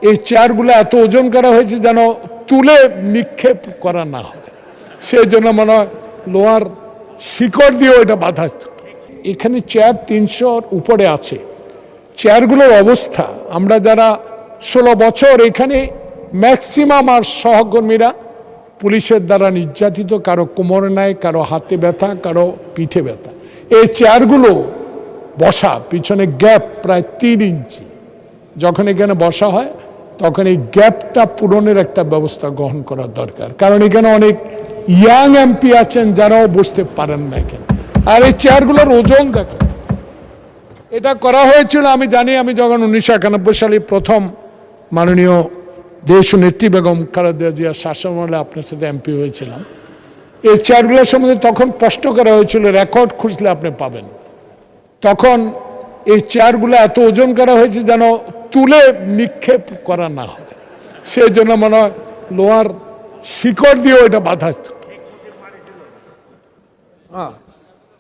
এই চেয়ারগুলো এত ওজন করা হয়েছে যেন তুলে নিক্ষেপ করা না হয়, সেই জন্য মনে হয় লোহার শিকড় দিয়ে ওইটা বাঁধা। এখানে চেয়ার 300-র উপরে আছে। চেয়ারগুলোর অবস্থা, আমরা যারা 16 বছর এখানে, ম্যাক্সিমাম আর সহকর্মীরা পুলিশের দ্বারা নির্যাতিত, কারো কোমরে নাই, কারো হাতে ব্যথা, কারো পিঠে ব্যথা। এই চেয়ারগুলো বসা পিছনে গ্যাপ প্রায় 3 ইঞ্চি, যখন এখানে বসা হয় তখন এই গ্যাপটা পূরণের একটা ব্যবস্থা গ্রহণ করা দরকার, কারণ এখানে অনেক ইয়াং এমপি আছেন যারাও বসতে পারেন না এখানে। আর এই চেয়ারগুলোর ওজন দেখেন, এটা করা হয়েছিল আমি জানি, আমি যখন 1991 সালে প্রথম মাননীয় দেশনেত্রী বেগম খালেদা জিয়ার শাসনামলে আপনার সাথে এমপি হয়েছিলাম, এই চেয়ারগুলোর সম্বন্ধে তখন প্রশ্ন করা হয়েছিল, রেকর্ড খুঁজলে আপনি পাবেন। তখন এই চেয়ারগুলো এত ওজন করা হয়েছে যেন তুলে নিক্ষেপ করা না হয়, সেই জন্য মনে হয় লোহার শিকড় দিয়ে ওইটা বাঁধা।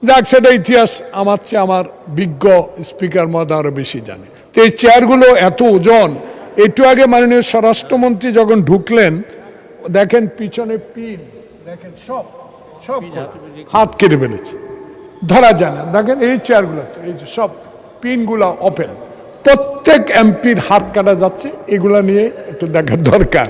যাক, সেটা ইতিহাস আমার চেয়ে আমার বিজ্ঞ স্পিকার মহোদয় আরো বেশি জানে। তো এই চেয়ারগুলো এত ওজন, একটু আগে মাননীয় স্বরাষ্ট্রমন্ত্রী যখন ঢুকলেন, দেখেন পিছনে পিন, দেখেন সব হাত কেটে ফেলেছে, ধরা যায় না। দেখেন এই চেয়ারগুলো, এই যে সব পিনগুলো ওপেন, প্রত্যেক এমপির হাত কাটা যাচ্ছে, এগুলা নিয়ে একটু দেখার দরকার।